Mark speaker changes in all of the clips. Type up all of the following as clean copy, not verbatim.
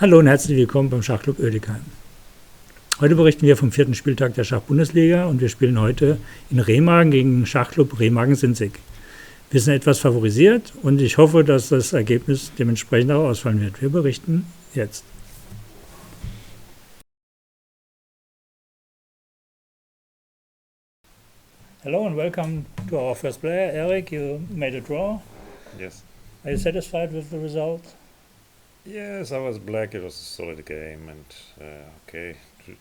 Speaker 1: Hallo und herzlich willkommen beim Schachclub Ötigheim. Heute berichten wir vom 4. Spieltag der Schachbundesliga und wir spielen heute in Remagen gegen den Schachclub Remagen-Sinzig. Wir sind etwas favorisiert und ich hoffe, dass das Ergebnis dementsprechend auch ausfallen wird. Wir berichten jetzt. Hello and welcome to our first player. Eric, you made a draw.
Speaker 2: Yes.
Speaker 1: Are you satisfied with the result?
Speaker 2: Yes, I was black. It was a solid game, and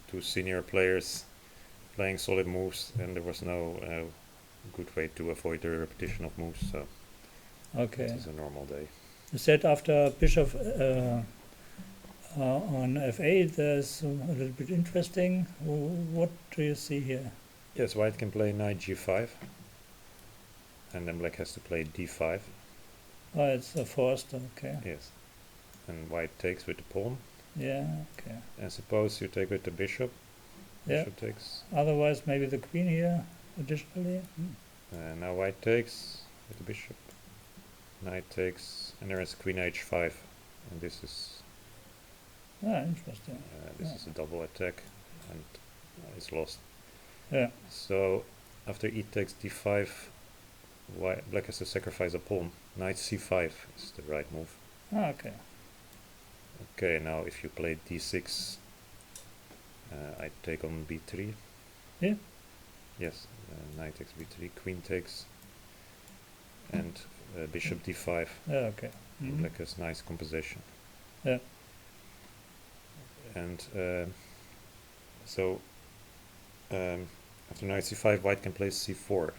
Speaker 2: two senior players playing solid moves, and there was no good way to avoid the repetition of moves. So
Speaker 1: Okay.
Speaker 2: this is a normal day.
Speaker 1: You said after Bishop on f8, there's a little bit interesting. What do you see here?
Speaker 2: Yes, white can play knight g5, and then black has to play d5.
Speaker 1: Oh, it's a forced, okay.
Speaker 2: Yes, and white takes with the pawn.
Speaker 1: Yeah, okay.
Speaker 2: And suppose you take with the bishop.
Speaker 1: Yeah.
Speaker 2: Bishop takes.
Speaker 1: Otherwise, maybe the queen here additionally.
Speaker 2: Now white takes with the bishop. Knight takes, and there is queen h5, and this is
Speaker 1: Interesting.
Speaker 2: this is a double attack, and it's lost.
Speaker 1: Yeah.
Speaker 2: So after e takes d5, black has to sacrifice a pawn. Knight c5 is the right move.
Speaker 1: Okay.
Speaker 2: Okay, now if you play d6, I take on b3.
Speaker 1: Yeah.
Speaker 2: Yes, knight takes b3, queen takes, and bishop d5.
Speaker 1: Yeah, okay.
Speaker 2: Black has nice composition.
Speaker 1: Yeah.
Speaker 2: And so after knight c5, white can play c4.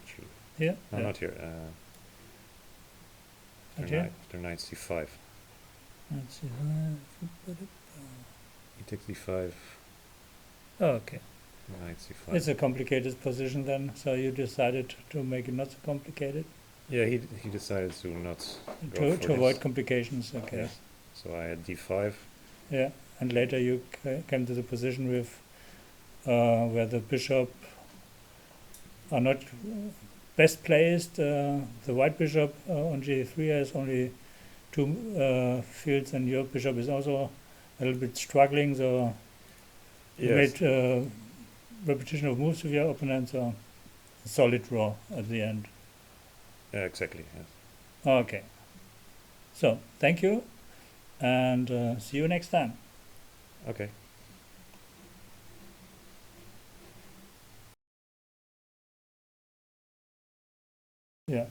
Speaker 2: Actually,
Speaker 1: Yeah.
Speaker 2: no,
Speaker 1: Yeah.
Speaker 2: not here. After knight c5.
Speaker 1: Let's see.
Speaker 2: He takes d5.
Speaker 1: Oh, okay.
Speaker 2: Knight c5.
Speaker 1: It's a complicated position then, so you decided to make it not so complicated?
Speaker 2: Yeah, he decided to not go
Speaker 1: To
Speaker 2: for
Speaker 1: avoid
Speaker 2: this.
Speaker 1: complications, okay.
Speaker 2: Yes. So I had d5.
Speaker 1: Yeah, and later you came to the position with where the bishop are not best placed. The white bishop on g3 has only two fields, and your bishop is also a little bit struggling. So you
Speaker 2: Yes.
Speaker 1: made repetition of moves with your opponent, so a solid draw at the end.
Speaker 2: Yeah, exactly. Yes.
Speaker 1: Okay. So thank you, and see you next time.
Speaker 2: Okay.
Speaker 1: Yeah.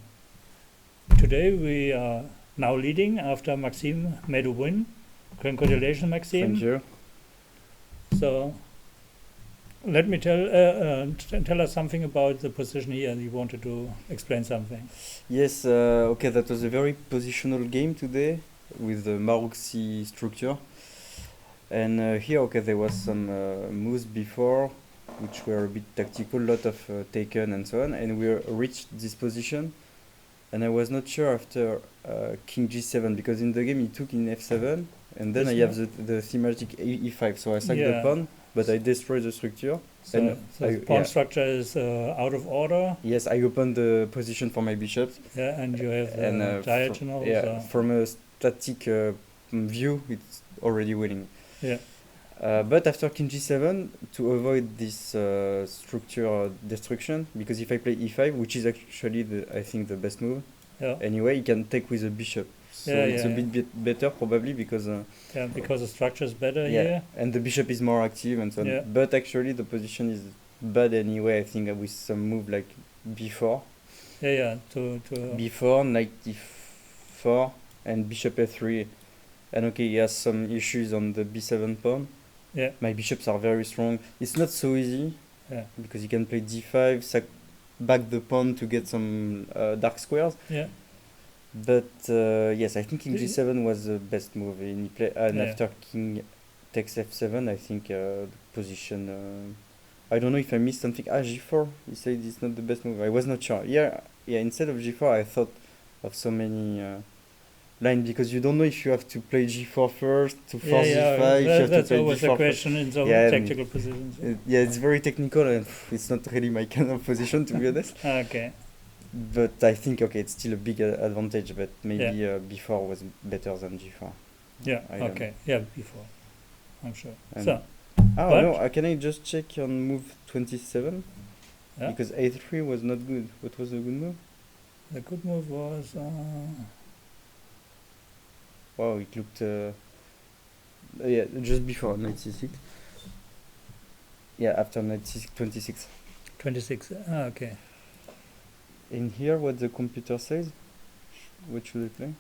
Speaker 1: Today we are now leading after Maxime made a win. Congratulations, Maxime.
Speaker 3: Thank you.
Speaker 1: So let me tell us something about the position here. You wanted to explain something.
Speaker 3: Yes, okay, that was a very positional game today with the Maruxi structure. And here, okay, there was some moves before, which were a bit tactical, lot of taken and so on, and we reached this position. And I was not sure after King G7, because in the game he took in F7, and then
Speaker 1: This
Speaker 3: I have the thematic E5, so I sack the
Speaker 1: Yeah.
Speaker 3: pawn, but I destroy the structure.
Speaker 1: So,
Speaker 3: And
Speaker 1: the pawn
Speaker 3: yeah.
Speaker 1: structure is out of order.
Speaker 3: Yes, I open the position for my bishops.
Speaker 1: Yeah, and you have the
Speaker 3: And
Speaker 1: diagonal.
Speaker 3: yeah,
Speaker 1: so
Speaker 3: from a static view, it's already winning.
Speaker 1: Yeah.
Speaker 3: But after King G7, to avoid this structure destruction, because if I play E5, which is actually I think the best move,
Speaker 1: yeah,
Speaker 3: anyway, he can take with a bishop. So
Speaker 1: Yeah,
Speaker 3: it's
Speaker 1: yeah,
Speaker 3: a bit better probably because
Speaker 1: yeah, because the structure is better
Speaker 3: yeah,
Speaker 1: here.
Speaker 3: and the bishop is more active and so on.
Speaker 1: Yeah.
Speaker 3: But actually the position is bad anyway. I think with some move like B4,
Speaker 1: Yeah, yeah. To
Speaker 3: B4, knight D4, and bishop A3. And okay, he has some issues on the B7 pawn.
Speaker 1: yeah,
Speaker 3: My bishops are very strong. It's not so easy
Speaker 1: yeah,
Speaker 3: because he can play D5, sack back the pawn to get some dark squares.
Speaker 1: yeah.
Speaker 3: But yes, I think King
Speaker 1: Y-
Speaker 3: G7 was the best move. And
Speaker 1: Yeah.
Speaker 3: after King takes F7, I think the position. I don't know if I missed something. G4. He said it's not the best move. I was not sure. Yeah. Instead of G4, I thought of so many lines because you don't know if you have to play G4 first to force G5. If you have to
Speaker 1: That's
Speaker 3: play
Speaker 1: always
Speaker 3: D4
Speaker 1: the
Speaker 3: first.
Speaker 1: question in some
Speaker 3: Yeah, and
Speaker 1: tactical positions.
Speaker 3: Yeah, it's very technical and it's not really my kind of position to be honest.
Speaker 1: Okay.
Speaker 3: But I think okay, it's still a big advantage. But maybe B4 was better than G4.
Speaker 1: Yeah.
Speaker 3: I don't
Speaker 1: Okay. Yeah. Before, I'm sure.
Speaker 3: And-
Speaker 1: So.
Speaker 3: Oh
Speaker 1: But-
Speaker 3: no! Can I just check on move 27?
Speaker 1: Yeah.
Speaker 3: Because a3 was not good. What was the good move?
Speaker 1: The good move was.
Speaker 3: Wow, it looked. Yeah, just before knight c6. Yeah, after knight c6, 26.
Speaker 1: 26. Okay.
Speaker 3: In here, what the computer says? What should I play?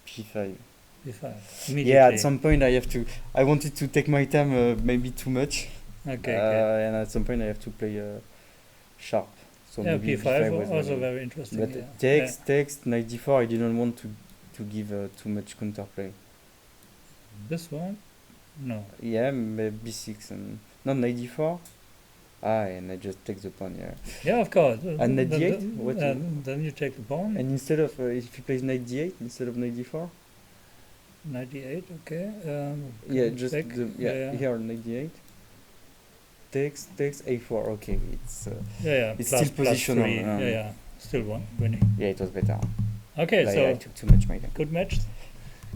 Speaker 3: p5.
Speaker 1: B5.
Speaker 3: Yeah, at some point I have to. I wanted to take my time, maybe too much.
Speaker 1: Okay.
Speaker 3: And at some point I have to play sharp. So
Speaker 1: Yeah.
Speaker 3: maybe
Speaker 1: B5
Speaker 3: was
Speaker 1: also
Speaker 3: maybe-
Speaker 1: very interesting.
Speaker 3: But
Speaker 1: yeah.
Speaker 3: text, knight d4. I didn't want to give too much counterplay.
Speaker 1: This one? No.
Speaker 3: Yeah, b6 and not knight d4. And I just take the pawn. Yeah.
Speaker 1: Yeah, of course.
Speaker 3: And knight d8? What?
Speaker 1: Then you take the pawn.
Speaker 3: And instead of if he plays knight d8 instead of knight d4.
Speaker 1: 98. Okay.
Speaker 3: Yeah,
Speaker 1: come
Speaker 3: just
Speaker 1: back.
Speaker 3: yeah, here knight d8. Takes a4. Okay, it's
Speaker 1: Yeah.
Speaker 3: It's
Speaker 1: plus,
Speaker 3: still
Speaker 1: plus
Speaker 3: positional,
Speaker 1: 3. Yeah. Still winning.
Speaker 3: yeah, it was better.
Speaker 1: Okay.
Speaker 3: Like, I
Speaker 1: So
Speaker 3: took too much my time.
Speaker 1: good match.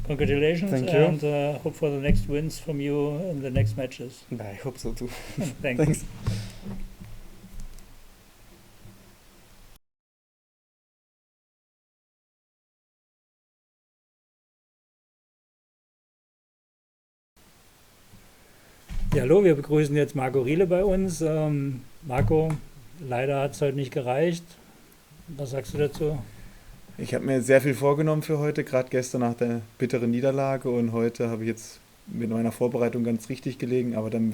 Speaker 1: Congratulations.
Speaker 3: Thank you.
Speaker 1: And hope for the next wins from you in the next matches.
Speaker 3: But I hope so too.
Speaker 1: Thanks.
Speaker 3: Thanks.
Speaker 1: Ja, hallo, wir begrüßen jetzt Marco Riele bei uns. Marco, leider hat es heute nicht gereicht. Was sagst du dazu?
Speaker 4: Ich habe mir sehr viel vorgenommen für heute, gerade gestern nach der bitteren Niederlage, und heute habe ich jetzt mit meiner Vorbereitung ganz richtig gelegen, aber dann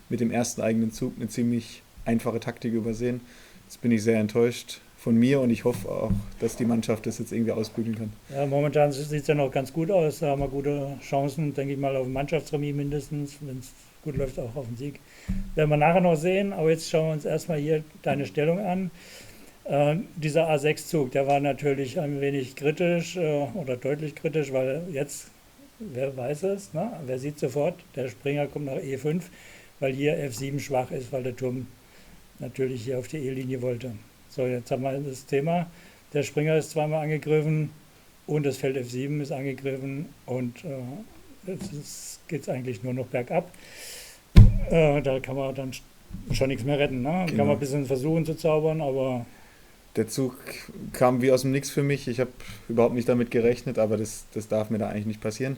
Speaker 4: mit dem ersten eigenen Zug eine ziemlich einfache Taktik übersehen. Jetzt bin ich sehr enttäuscht von mir und ich hoffe auch, dass die Mannschaft das jetzt irgendwie ausbügeln kann.
Speaker 1: Ja, momentan sieht es ja noch ganz gut aus. Da haben wir gute Chancen, denke ich mal, auf ein Mannschaftsremis mindestens, wenn es gut läuft, auch auf den Sieg. Werden wir nachher noch sehen, aber jetzt schauen wir uns erstmal hier deine Stellung an. Dieser A6-Zug, der war natürlich ein wenig kritisch oder deutlich kritisch, weil jetzt, wer weiß es, ne? Wer sieht sofort, der Springer kommt nach E5, weil hier F7 schwach ist, weil der Turm natürlich hier auf die E-Linie wollte. So, jetzt haben wir das Thema, der Springer ist zweimal angegriffen und das Feld F7 ist angegriffen und jetzt geht es eigentlich nur noch bergab. Da kann man dann schon nichts mehr retten. Ne?
Speaker 4: Genau.
Speaker 1: Kann man ein bisschen versuchen zu zaubern, aber
Speaker 4: Der Zug kam wie aus dem Nix für mich. Ich habe überhaupt nicht damit gerechnet, aber das darf mir da eigentlich nicht passieren.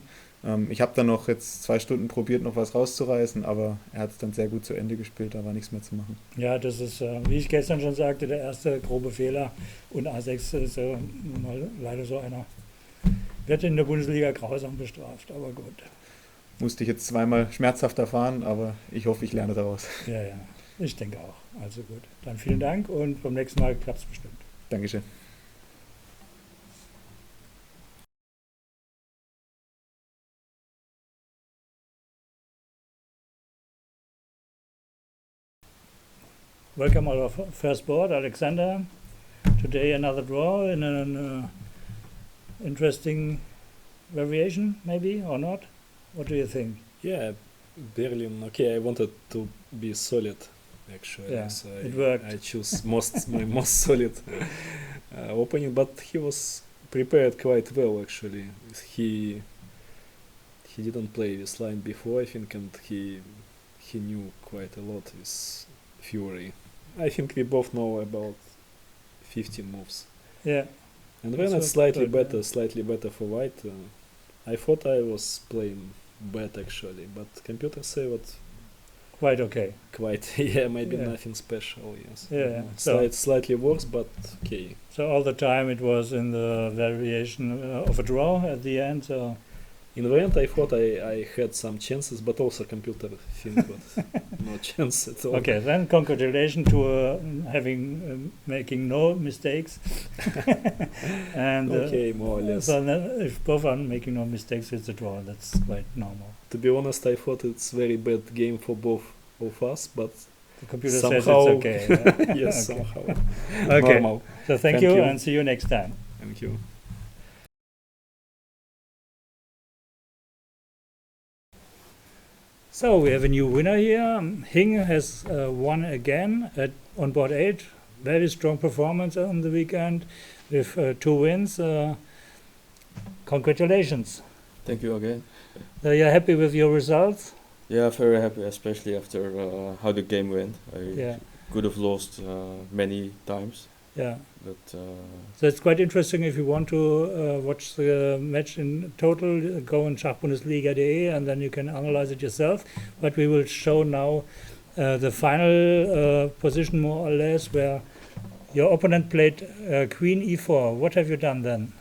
Speaker 4: Ich habe dann noch jetzt 2 Stunden probiert, noch was rauszureißen, aber er hat es dann sehr gut zu Ende gespielt, da war nichts mehr zu machen.
Speaker 1: ja, das ist, wie ich gestern schon sagte, der erste grobe Fehler und A6 ist nun mal leider so einer. Wird in der Bundesliga grausam bestraft, aber gut.
Speaker 4: Musste ich jetzt zweimal schmerzhaft erfahren, aber ich hoffe, ich lerne daraus.
Speaker 1: Ja, ich denke auch. Also gut, dann vielen Dank und beim nächsten Mal klappt es bestimmt.
Speaker 4: Dankeschön.
Speaker 1: Welcome our first board, Alexander. Today another draw in an interesting variation, maybe, or not? What do you think?
Speaker 5: Yeah, Berlin. Okay, I wanted to be solid, actually.
Speaker 1: Yeah,
Speaker 5: so
Speaker 1: it worked.
Speaker 5: I choose my most solid opening, but he was prepared quite well, actually. He didn't play this line before, I think, and he knew quite a lot with Fury. I think we both know about 15 moves.
Speaker 1: Yeah,
Speaker 5: And when
Speaker 1: That's
Speaker 5: it's slightly
Speaker 1: good, yeah.
Speaker 5: slightly better for white, I thought I was playing bad actually, but computer say what
Speaker 1: quite okay.
Speaker 5: quite yeah, maybe
Speaker 1: Yeah.
Speaker 5: nothing special, yes.
Speaker 1: Yeah, so-
Speaker 5: Slightly worse, but okay.
Speaker 1: So all the time it was in the variation of a draw at the end. So
Speaker 5: In the end, I thought I had some chances, but also computer think that no chance at all.
Speaker 1: okay, then congratulations to making no mistakes. And
Speaker 5: Okay, more or less.
Speaker 1: so then if both are making no mistakes, it's a draw. That's quite normal.
Speaker 5: To be honest, I thought it's very bad game for both of us, but
Speaker 1: The computer
Speaker 5: Somehow-
Speaker 1: says it's okay. yeah?
Speaker 5: yes,
Speaker 1: Okay.
Speaker 5: somehow
Speaker 1: Okay.
Speaker 5: normal.
Speaker 1: So thank
Speaker 5: Thank
Speaker 1: you
Speaker 5: you.
Speaker 1: and see you next time.
Speaker 5: Thank you.
Speaker 1: So we have a new winner here. Hing has won again on board 8. Very strong performance on the weekend with 2 wins. Congratulations.
Speaker 3: Thank you again.
Speaker 1: So you're happy with your results?
Speaker 3: Yeah, very happy, especially after how the game went. I
Speaker 1: Yeah,
Speaker 3: could have lost many times,
Speaker 1: yeah.
Speaker 3: but
Speaker 1: So it's quite interesting if you want to watch the match in total, go on schachbundesliga.de and then you can analyze it yourself. But we will show now the final position more or less where your opponent played queen e4. What have you done then?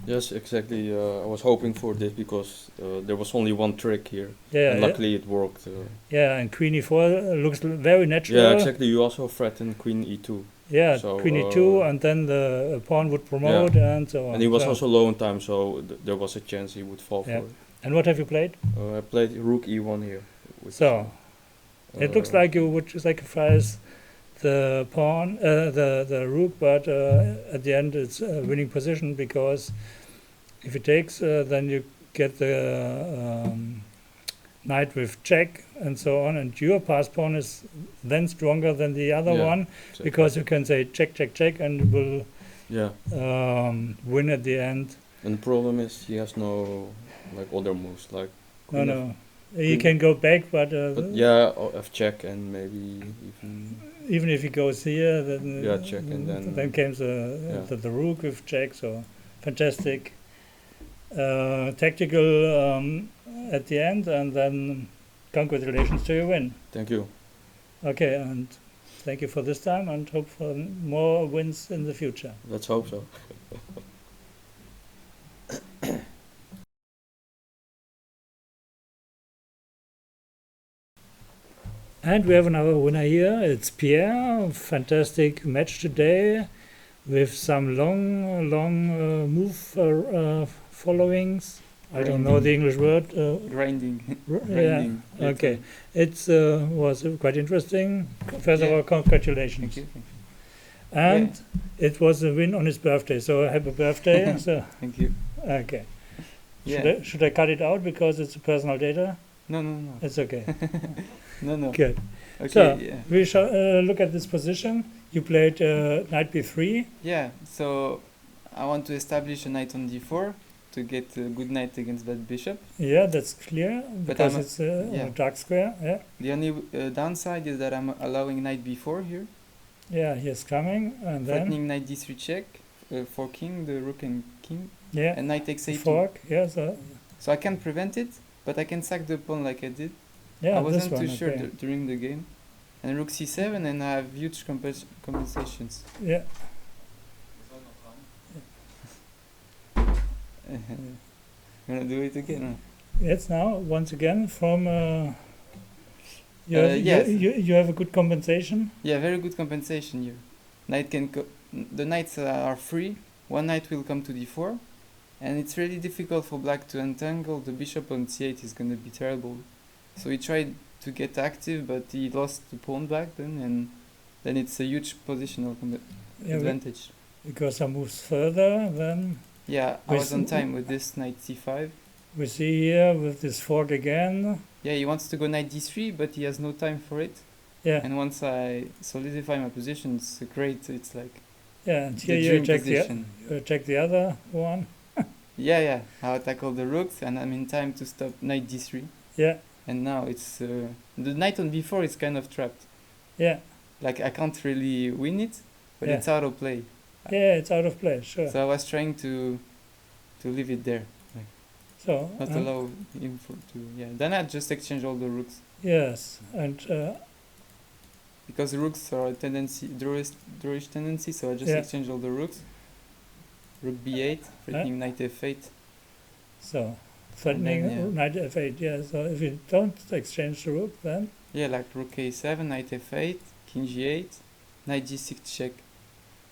Speaker 3: yes, exactly. I was hoping for this because there was only one trick here,
Speaker 1: Yeah,
Speaker 3: and
Speaker 1: yeah,
Speaker 3: luckily it worked.
Speaker 1: yeah, and queen e4 looks very natural.
Speaker 3: Yeah, exactly. You also threatened queen e2,
Speaker 1: Yeah,
Speaker 3: So,
Speaker 1: queen e2 and then the pawn would promote and so on.
Speaker 3: and he was
Speaker 1: So-
Speaker 3: also low in time, so there was a chance he would fall
Speaker 1: Yeah.
Speaker 3: for it.
Speaker 1: And what have you played?
Speaker 3: I played rook e1 here. Which,
Speaker 1: So it looks like you would sacrifice the pawn, the rook, but at the end it's a winning position because if it takes, then you get the knight with check and so on, and your pass pawn is then stronger than the other
Speaker 3: Yeah,
Speaker 1: one
Speaker 3: exactly.
Speaker 1: because you can say check, check, check, and will
Speaker 3: Yeah,
Speaker 1: win at the end.
Speaker 3: and the problem is he has no like other moves like
Speaker 1: No,
Speaker 3: queen
Speaker 1: no, he
Speaker 3: queen-
Speaker 1: can go back, but
Speaker 3: But yeah, or f check and maybe even
Speaker 1: even if he goes here, then
Speaker 3: Yeah, check and then-
Speaker 1: comes
Speaker 3: yeah.
Speaker 1: the rook with check. So fantastic, tactical at the end, and then congratulations to your win.
Speaker 3: Thank you.
Speaker 1: Okay, and thank you for this time, and hope for more wins in the future.
Speaker 3: Let's hope so.
Speaker 1: And we have another winner here. It's Pierre. Fantastic match today with some long move followings. I don't know the English word.
Speaker 6: Grinding.
Speaker 1: Yeah.
Speaker 6: Grinding.
Speaker 1: Okay. It was quite interesting. First of
Speaker 6: Yeah.
Speaker 1: all, congratulations.
Speaker 6: Thank you.
Speaker 1: And it was a win on his birthday. So happy birthday. So
Speaker 6: Thank you.
Speaker 1: okay.
Speaker 6: Yeah.
Speaker 1: Should I cut it out because it's personal data?
Speaker 6: No, no, no.
Speaker 1: It's okay.
Speaker 6: No, no.
Speaker 1: Good.
Speaker 6: Okay.
Speaker 1: So
Speaker 6: Yeah.
Speaker 1: we shall look at this position. You played knight b3.
Speaker 6: Yeah. So I want to establish a knight on d4 to get a good knight against that bishop.
Speaker 1: Yeah, that's clear because
Speaker 6: I'm-
Speaker 1: it's a
Speaker 6: yeah.
Speaker 1: dark square. Yeah,
Speaker 6: The only downside is that I'm allowing knight b4 here,
Speaker 1: yeah, he's coming, and then
Speaker 6: threatening knight d3 check, forking the rook and king,
Speaker 1: yeah,
Speaker 6: and knight takes a2.
Speaker 1: fork. Yeah, so
Speaker 6: So I can prevent it, but I can sack the pawn like I did.
Speaker 1: yeah,
Speaker 6: I wasn't
Speaker 1: this one.
Speaker 6: too sure
Speaker 1: Okay.
Speaker 6: during the game. And rook c7, and I have huge compensations.
Speaker 1: Yeah,
Speaker 6: Gonna do it again?
Speaker 1: it's now once again from.
Speaker 6: Yes.
Speaker 1: You have a good compensation.
Speaker 6: Yeah, very good compensation here. Knight can the knights are free. One knight will come to d4, and it's really difficult for black to entangle. The bishop on c8 is gonna be terrible. So he tried to get active, but he lost the pawn back then, and then it's a huge positional
Speaker 1: Yeah,
Speaker 6: advantage.
Speaker 1: because I moves further. Then
Speaker 6: Yeah, I
Speaker 1: With-
Speaker 6: was on time with this knight c5.
Speaker 1: we see here with this fork again.
Speaker 6: Yeah, he wants to go knight d3, but he has no time for it.
Speaker 1: Yeah,
Speaker 6: And once I solidify my position, it's great. It's like
Speaker 1: yeah. And
Speaker 6: the
Speaker 1: here you
Speaker 6: dream
Speaker 1: check
Speaker 6: position.
Speaker 1: the other one.
Speaker 6: Yeah, yeah. I'll tackle the rooks, and I'm in time to stop knight d3.
Speaker 1: Yeah,
Speaker 6: And now it's the knight on b4 is kind of trapped.
Speaker 1: yeah,
Speaker 6: Like I can't really win it, but
Speaker 1: Yeah.
Speaker 6: it's out of play.
Speaker 1: yeah. It's out of play. Sure.
Speaker 6: So I was trying to leave it there,
Speaker 1: So
Speaker 6: not allow him to. Yeah. Then I just exchange all the rooks
Speaker 1: yes, and
Speaker 6: because the rooks are a tendency, drawish tendency. So I just
Speaker 1: Yeah.
Speaker 6: exchange all the rooks. Rook b8, threatening knight f8.
Speaker 1: so threatening
Speaker 6: yeah.
Speaker 1: knight f8. Yeah. So if you don't exchange the rook, then
Speaker 6: Yeah, like rook a7, knight f8, king g8, knight g6 check.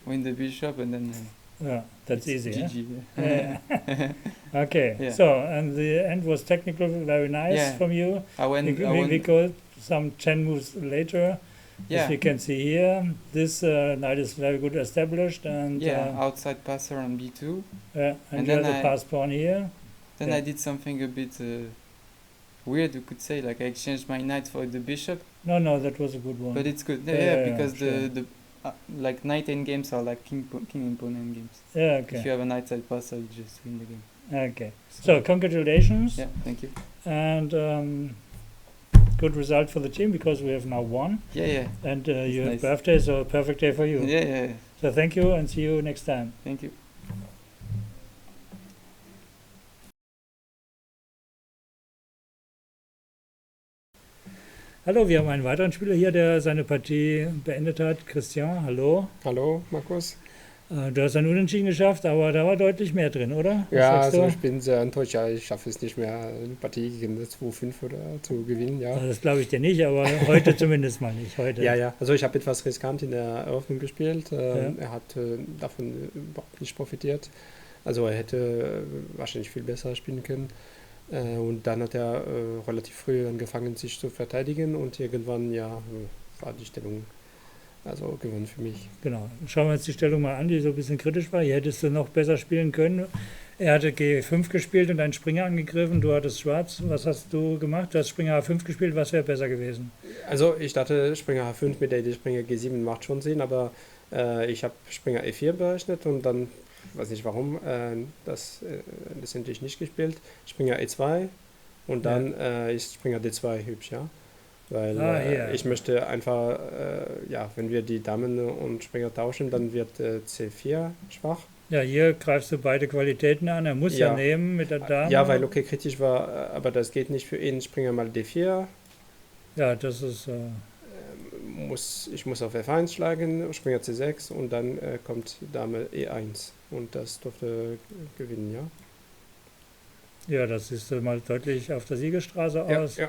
Speaker 6: Win the bishop, and then
Speaker 1: yeah, that's
Speaker 6: it's
Speaker 1: easy.
Speaker 6: GG.
Speaker 1: Yeah. Okay.
Speaker 6: Yeah.
Speaker 1: So and the end was technical, very nice
Speaker 6: Yeah.
Speaker 1: from you.
Speaker 6: I went.
Speaker 1: We go some 10 moves later.
Speaker 6: Yeah.
Speaker 1: As you can see here, this knight is very good established, and
Speaker 6: Yeah, outside passer on b2.
Speaker 1: and
Speaker 6: and
Speaker 1: you have
Speaker 6: then
Speaker 1: the
Speaker 6: I-
Speaker 1: pass pawn here.
Speaker 6: Then
Speaker 1: Yeah.
Speaker 6: I did something a bit weird, you could say. Like I exchanged my knight for the bishop,
Speaker 1: No, that was a good one.
Speaker 6: but it's good.
Speaker 1: Yeah,
Speaker 6: Yeah,
Speaker 1: yeah,
Speaker 6: because
Speaker 1: sure.
Speaker 6: the like knight endgames are like king and pawn endgames.
Speaker 1: Yeah,
Speaker 6: If you
Speaker 1: okay.
Speaker 6: have a knight side passer, you just win the game.
Speaker 1: Okay. So congratulations.
Speaker 6: Yeah, thank you.
Speaker 1: And good result for the team because we have now won.
Speaker 6: Yeah.
Speaker 1: And you have
Speaker 6: nice.
Speaker 1: birthday, so a perfect day for you.
Speaker 6: Yeah.
Speaker 1: So thank you and see you next time.
Speaker 6: Thank you.
Speaker 1: Hallo, wir haben einen weiteren Spieler hier, der seine Partie beendet hat. Christian, hallo.
Speaker 7: Hallo, Markus.
Speaker 1: Du hast ein Unentschieden geschafft, aber da war deutlich mehr drin, oder? Was
Speaker 7: Ja,
Speaker 1: sagst du?
Speaker 7: also ich bin sehr enttäuscht. Ja, ich schaffe es nicht mehr, eine Partie gegen das 2-5 oder zu gewinnen. Ja.
Speaker 1: Also das glaube ich dir nicht, aber heute zumindest mal nicht. Heute.
Speaker 7: Ja. Also ich habe etwas riskant in der Eröffnung gespielt.
Speaker 1: Ja.
Speaker 7: Er hat davon überhaupt nicht profitiert. Also er hätte wahrscheinlich viel besser spielen können. Und dann hat er relativ früh angefangen, sich zu verteidigen und irgendwann war die Stellung also gewonnen für mich.
Speaker 1: Genau. Schauen wir uns die Stellung mal an, die so ein bisschen kritisch war. Hier hättest du noch besser spielen können. Er hatte G5 gespielt und einen Springer angegriffen. Du hattest Schwarz. Was hast du gemacht? Du hast Springer H5 gespielt. Was wäre besser gewesen?
Speaker 7: Also ich dachte, Springer H5 mit der Idee Springer G7 macht schon Sinn, aber ich habe Springer E4 berechnet und dann, weiß nicht warum, das letztendlich nicht gespielt. Springer E2 und dann ist Springer D2 hübsch, ja. Weil ich möchte einfach, wenn wir die Damen und Springer tauschen, dann wird C4 schwach.
Speaker 1: Ja, hier greifst du beide Qualitäten an. Er muss ja nehmen mit der Dame.
Speaker 7: Ja, weil okay kritisch war, aber das geht nicht für ihn. Springer mal D4.
Speaker 1: Ja, das ist...
Speaker 7: Ich muss auf F1 schlagen, Springer C6 und dann kommt Dame E1. Und das durfte gewinnen, ja.
Speaker 1: Ja, das sieht mal deutlich auf der Siegesstraße aus.
Speaker 7: Ja.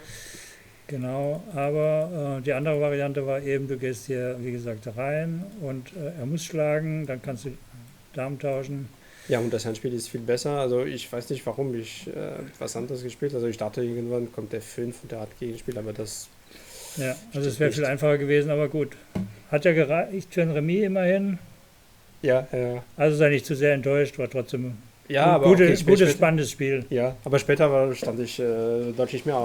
Speaker 1: Genau, aber die andere Variante war eben, du gehst hier, wie gesagt, rein und er muss schlagen, dann kannst du Damen tauschen.
Speaker 7: Ja, und das Handspiel ist viel besser. Also ich weiß nicht, warum ich was anderes gespielt. Also ich dachte, irgendwann kommt F5 und er hat Gegenspiel, aber das...
Speaker 1: Ja, also es wäre viel einfacher gewesen, aber gut. Hat ja gereicht für ein Remis immerhin.
Speaker 7: Ja.
Speaker 1: Also sei nicht zu sehr enttäuscht, war trotzdem
Speaker 7: Ja, aber
Speaker 1: gutes,
Speaker 7: okay, später,
Speaker 1: spannendes Spiel.
Speaker 7: Ja, aber später stand ich deutlich mehr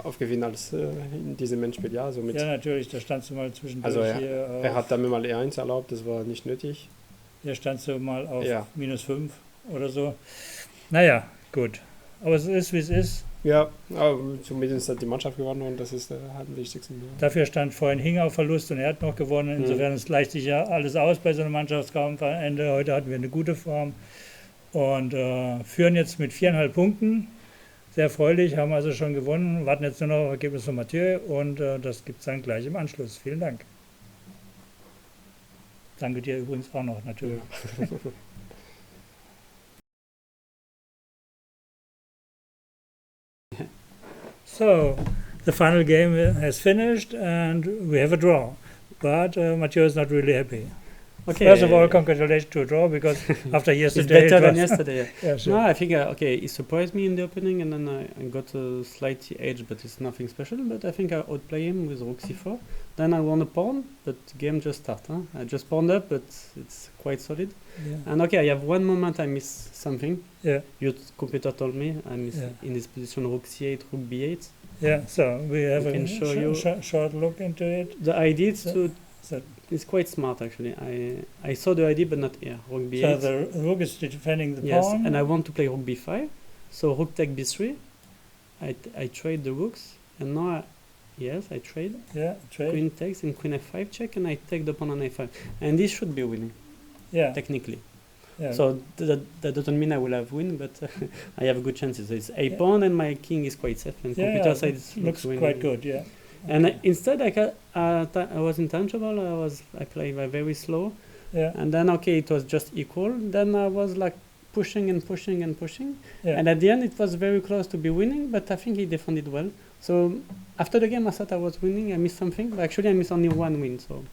Speaker 7: auf Gewinn als in diesem Endspiel. Ja, also
Speaker 1: Ja, natürlich, da standst du mal zwischendurch
Speaker 7: also
Speaker 1: hier
Speaker 7: er hat damit mal E1 erlaubt, das war nicht nötig.
Speaker 1: Hier standst du mal auf
Speaker 7: Ja.
Speaker 1: -5 oder so. Naja, gut. Aber es ist, wie es ist.
Speaker 7: Ja, aber zumindest hat die Mannschaft gewonnen und das ist halt am wichtigsten. Ja.
Speaker 1: Dafür stand vorhin Hing auf Verlust und er hat noch gewonnen. Insofern es gleicht sich ja alles aus bei so einem Mannschaftskampf am Ende. Heute hatten wir eine gute Form und führen jetzt mit 4,5 Punkten. Sehr erfreulich, haben also schon gewonnen, warten jetzt nur noch auf Ergebnis von Mathieu und das gibt es dann gleich im Anschluss. Vielen Dank. Danke dir übrigens auch noch, natürlich. So, the final game has finished and we have a draw. But Mathieu is not really happy.
Speaker 8: Okay.
Speaker 1: First of all, congratulations to a draw because after
Speaker 8: It's
Speaker 1: yesterday...
Speaker 8: better
Speaker 1: it
Speaker 8: than
Speaker 1: was-
Speaker 8: yesterday.
Speaker 1: Yeah, sure.
Speaker 8: No, I think it surprised me in the opening, and then I got a slight edge, but it's nothing special. But I think I outplay him with rook c4. Then I won a pawn, but the game just started. Huh? I just pawned up, but it's quite solid.
Speaker 1: Yeah.
Speaker 8: And okay, I have one moment I miss something.
Speaker 1: Yeah.
Speaker 8: Your computer told me I miss
Speaker 1: Yeah.
Speaker 8: in this position rook c8, rook b8.
Speaker 1: Yeah, so we have
Speaker 8: I
Speaker 1: a
Speaker 8: can show you-
Speaker 1: short look into it.
Speaker 8: The idea is
Speaker 1: So- so-
Speaker 8: it's quite smart actually. I saw the idea, but not here. Rook
Speaker 1: So
Speaker 8: b8.
Speaker 1: the rook is defending the
Speaker 8: Yes,
Speaker 1: pawn.
Speaker 8: and I want to play rook b5. So rook take b3. I trade the rooks, and now I trade.
Speaker 1: Yeah, trade.
Speaker 8: Queen takes and queen f5 check, and I take the pawn on a5. And this should be winning,
Speaker 1: Yeah,
Speaker 8: technically.
Speaker 1: yeah.
Speaker 8: So that doesn't mean I will have win, but I have good chances. So it's a
Speaker 1: Yeah.
Speaker 8: pawn, and my king is quite safe, and computer side
Speaker 1: looks
Speaker 8: winning.
Speaker 1: quite good, yeah.
Speaker 8: And
Speaker 1: Okay.
Speaker 8: instead, I was untouchable. I played very slow,
Speaker 1: Yeah,
Speaker 8: and then it was just equal. Then I was like pushing and pushing and pushing.
Speaker 1: yeah.
Speaker 8: And at the end, it was very close to be winning, but I think he defended well. So after the game, I thought I was winning. I missed something, but actually, I missed only one win. So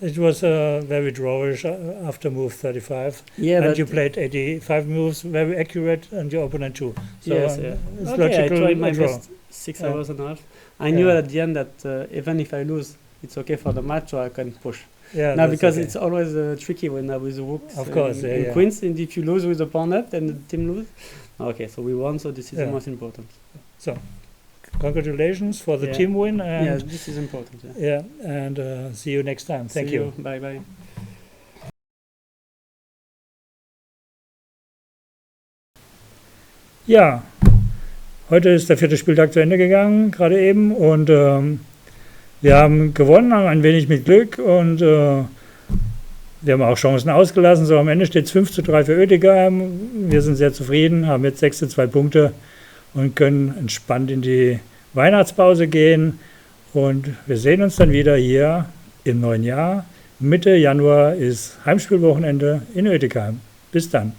Speaker 1: It was very drawish after move 35.
Speaker 8: yeah,
Speaker 1: And you played 85 moves, very accurate, and your opponent too. So
Speaker 8: yes, yeah.
Speaker 1: it's
Speaker 8: Okay, I
Speaker 1: logical
Speaker 8: tried my
Speaker 1: draw.
Speaker 8: best. 6
Speaker 1: Yeah.
Speaker 8: hours and a half. I knew
Speaker 1: Yeah.
Speaker 8: at the end that even if I lose, it's okay for the match, so I can push.
Speaker 1: Yeah,
Speaker 8: Now
Speaker 1: that's
Speaker 8: because
Speaker 1: okay.
Speaker 8: it's always tricky when I with the rooks
Speaker 1: Of course,
Speaker 8: and,
Speaker 1: yeah,
Speaker 8: and
Speaker 1: yeah.
Speaker 8: queens, and if you lose with the pawn up, then the team lose. Okay, so we won, so this is
Speaker 1: Yeah.
Speaker 8: the most important.
Speaker 1: Congratulations for the
Speaker 8: Yeah.
Speaker 1: team win,
Speaker 8: Yeah,
Speaker 1: and
Speaker 8: this is important. Yeah.
Speaker 1: and see you next time. Thank
Speaker 8: See
Speaker 1: you.
Speaker 8: Bye bye.
Speaker 1: Ja, heute ist der 4. Spieltag zu Ende gegangen, gerade eben. Und wir haben gewonnen, haben ein wenig mit Glück. Und wir haben auch Chancen ausgelassen. So am Ende steht es 5:3 für Ötigheim. Wir sind sehr zufrieden, haben jetzt 6:2 Punkte und können entspannt in die Weihnachtspause gehen. Und wir sehen uns dann wieder hier im neuen Jahr. Mitte Januar ist Heimspielwochenende in Ötigheim. Bis dann.